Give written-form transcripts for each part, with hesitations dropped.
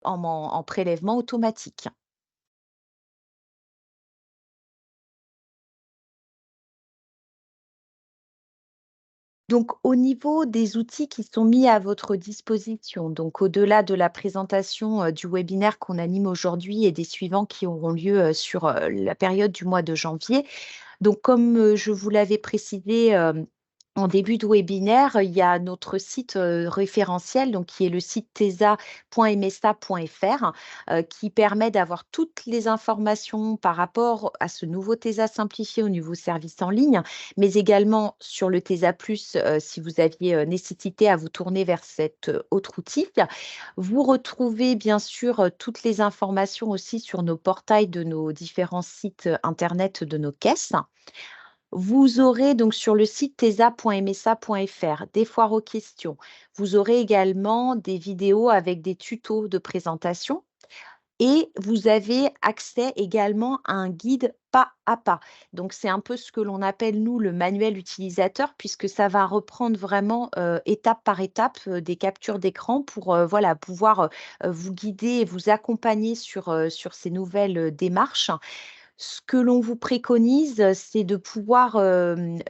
en prélèvement automatique. Donc, au niveau des outils qui sont mis à votre disposition, donc au-delà de la présentation, du webinaire qu'on anime aujourd'hui et des suivants qui auront lieu, sur, la période du mois de janvier. Donc comme, je vous l'avais précisé, en début de webinaire, il y a notre site, référentiel, donc qui est le site tesa.msa.fr, qui permet d'avoir toutes les informations par rapport à ce nouveau TESA simplifié au niveau service en ligne, mais également sur le TESA Plus, si vous aviez, nécessité à vous tourner vers cet, autre outil. Vous retrouvez bien sûr, toutes les informations aussi sur nos portails de nos différents sites, internet de nos caisses. Vous aurez donc sur le site tesa.msa.fr des foires aux questions. Vous aurez également des vidéos avec des tutos de présentation et vous avez accès également à un guide pas à pas. Donc c'est un peu ce que l'on appelle nous le manuel utilisateur puisque ça va reprendre vraiment, étape par étape, des captures d'écran pour, voilà pouvoir, vous guider et vous accompagner sur ces nouvelles, démarches. Ce que l'on vous préconise, c'est de pouvoir,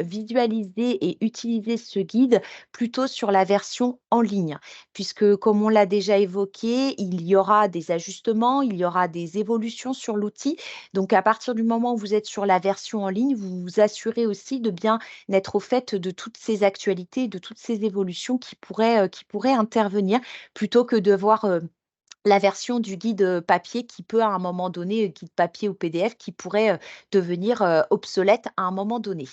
visualiser et utiliser ce guide plutôt sur la version en ligne. Puisque comme on l'a déjà évoqué, il y aura des ajustements, il y aura des évolutions sur l'outil. Donc à partir du moment où vous êtes sur la version en ligne, vous vous assurez aussi de bien être au fait de toutes ces actualités, de toutes ces évolutions qui pourraient intervenir, plutôt que de voir, la version du guide, papier qui peut à un moment donné, guide papier ou PDF qui pourrait, devenir, obsolète à un moment donné.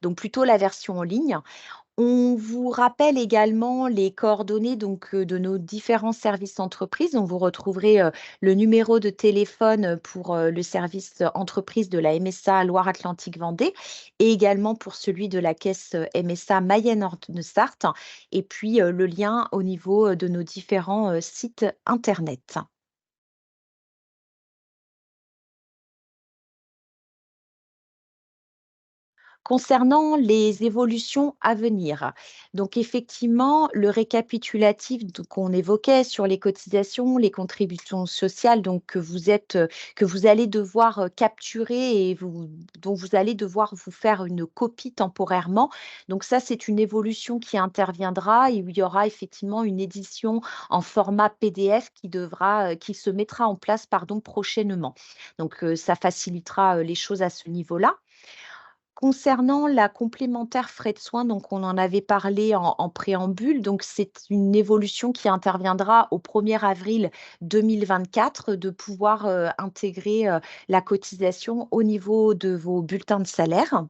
Donc plutôt la version en ligne. On vous rappelle également les coordonnées donc, de nos différents services entreprises. Donc vous retrouverez, le numéro de téléphone, pour, le service, entreprise de la MSA Loire-Atlantique Vendée et également pour celui de la caisse, MSA Mayenne-Orne-Sarthe et puis, le lien au niveau, de nos différents, sites internet. Concernant les évolutions à venir, donc effectivement, le récapitulatif qu'on évoquait sur les cotisations, les contributions sociales, donc que vous allez devoir, capturer et dont vous allez devoir vous faire une copie temporairement. Donc ça, c'est une évolution qui interviendra et où il y aura effectivement une édition en format PDF qui se mettra en place, pardon, prochainement. Donc, ça facilitera, les choses à ce niveau-là. Concernant la complémentaire frais de soins, donc on en avait parlé en préambule, donc c'est une évolution qui interviendra au 1er avril 2024 de pouvoir, intégrer, la cotisation au niveau de vos bulletins de salaire.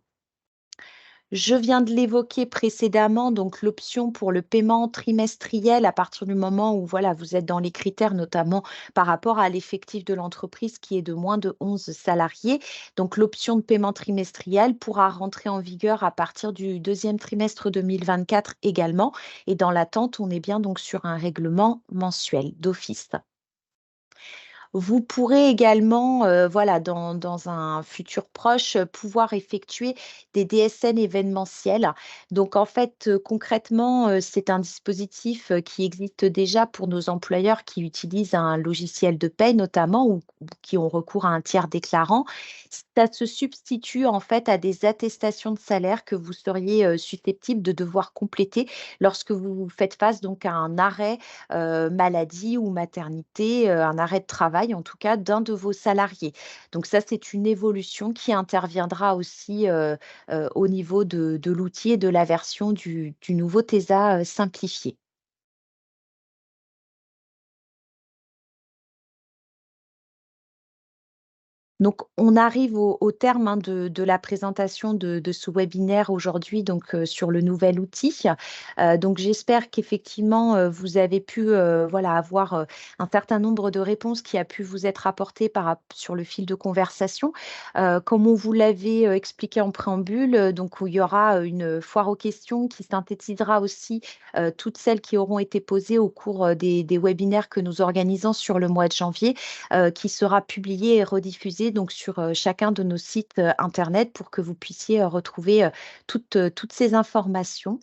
Je viens de l'évoquer précédemment, donc l'option pour le paiement trimestriel à partir du moment où voilà, vous êtes dans les critères, notamment par rapport à l'effectif de l'entreprise qui est de moins de 11 salariés. Donc l'option de paiement trimestriel pourra rentrer en vigueur à partir du deuxième trimestre 2024 également. Et dans l'attente, on est bien donc sur un règlement mensuel d'office. Vous pourrez également, voilà, dans un futur proche, pouvoir effectuer des DSN événementiels. Donc en fait, concrètement, c'est un dispositif, qui existe déjà pour nos employeurs qui utilisent un logiciel de paie notamment ou qui ont recours à un tiers déclarant. Ça se substitue en fait à des attestations de salaire que vous seriez, susceptibles de devoir compléter lorsque vous faites face donc à un arrêt maladie ou maternité, un arrêt de travail en tout cas d'un de vos salariés. Donc ça, c'est une évolution qui interviendra aussi, au niveau de l'outil et de la version du nouveau TESA, simplifié. Donc, on arrive au terme, hein, de la présentation de ce webinaire aujourd'hui, donc sur le nouvel outil. Donc j'espère qu'effectivement, vous avez pu, voilà, avoir, un certain nombre de réponses qui a pu vous être apportées sur le fil de conversation. Comme on vous l'avait, expliqué en préambule, donc où il y aura, une foire aux questions qui synthétisera aussi, toutes celles qui auront été posées au cours, des webinaires que nous organisons sur le mois de janvier qui sera publié et rediffusé donc sur, chacun de nos sites, internet pour que vous puissiez, retrouver, toutes ces informations.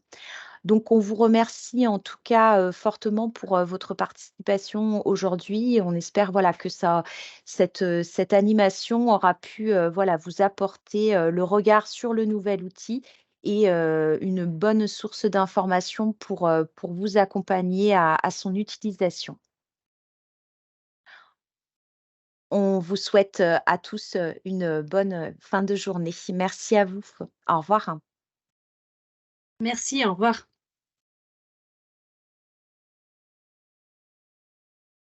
Donc on vous remercie en tout cas, fortement pour, votre participation aujourd'hui. On espère voilà que cette animation aura pu, voilà vous apporter, le regard sur le nouvel outil et une bonne source d'information pour vous accompagner à son utilisation. On vous souhaite, à tous, une bonne, fin de journée. Merci à vous. Au revoir. Merci, au revoir.